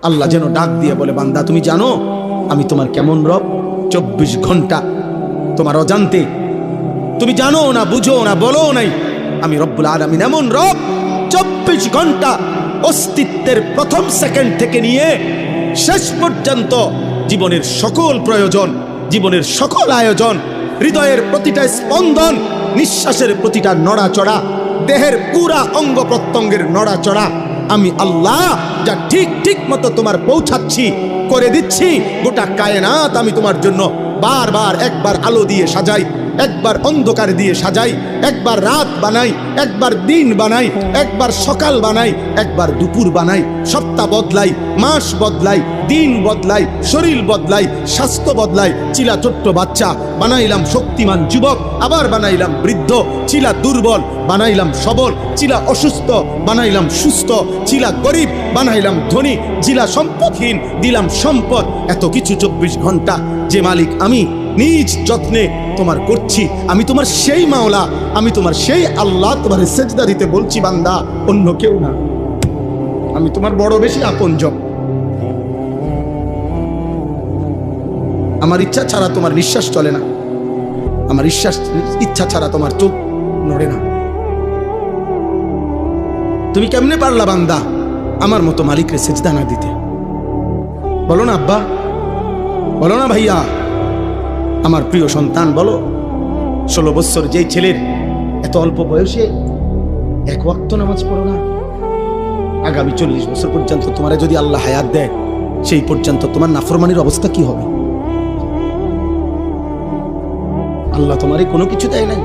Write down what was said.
আল্লাহ যেন ডাক দিয়ে বলে, বান্দা তুমি জানো আমি তোমার কেমন রব? 24 ঘন্টা তোমার অজান্তে তুমি জানো না, বুঝো না, বলো নাই, আমি রব্বুল আলামিন এমন রব 24 ঘন্টা অস্তিত্বের প্রথম সেকেন্ড থেকে নিয়ে শেষ পর্যন্ত জীবনের সকল প্রয়োজন, জীবনের সকল আয়োজন, হৃদয়ের প্রতিটা স্পন্দন, নিঃশ্বাসের প্রতিটা নড়াচড়া, দেহের পুরা অঙ্গ প্রত্যঙ্গের নড়াচড়া আমি আল্লাহ যা ঠিক ঠিক মতো তোমার পৌঁছাচ্ছি, করে দিচ্ছি। গোটা কায়নাত আমি তোমার জন্য বারবার একবার আলো দিয়ে সাজাই, একবার অন্ধকার দিয়ে সাজাই, একবার রাত বানাই, একবার দিন বানাই, একবার সকাল বানাই, একবার দুপুর বানাই, সপ্তাহ বদলাই, মাস বদলাই, দিন বদলাই, শরীর বদলাই, স্বাস্থ্য বদলাই। চিলা ছোট্ট বাচ্চা বানাইলাম শক্তিমান যুবক, আবার বানাইলাম বৃদ্ধ, চিলা দুর্বল বানাইলাম সবল, চিলা অসুস্থ বানাইলাম সুস্থ, চিলা গরিব বানাইলাম ধনী, চিলা সম্পদহীন দিলাম সম্পদ। এত কিছু 24 ঘন্টা যে মালিক আমি নিজ যত্নে তোমার করছি। আমি তোমার সেই মাওলা, আমি তোমার সেই আল্লাহ। তোমার সেজদা দিতে বলছি বান্দা, অন্য কেউ না। আমি তোমার বড় বেশি আপনজন। আমার ইচ্ছা ছাড়া তোমার নিঃশ্বাস চলে না, আমার ইচ্ছা ছাড়া তোমার চোখ নড়ে না। তুমি কেমনে পারলা বান্দা আমার মতো মালিকরে সেজদা না দিতে? বলো না আব্বা, বলো না ভাইয়া, আমার প্রিয় সন্তান বলো। 16 বছর যেই ছেলের এত অল্প বয়সে এক ওয়াক্ত নামাজ পড়ো না, আগামী 40 বছর পর্যন্ত তোমারে যদি আল্লাহ হায়াত দেয়, সেই পর্যন্ত তোমার নাফরমানির অবস্থা কি হবে? আল্লাহ তোমারে কোনো কিছু দেয় নাই।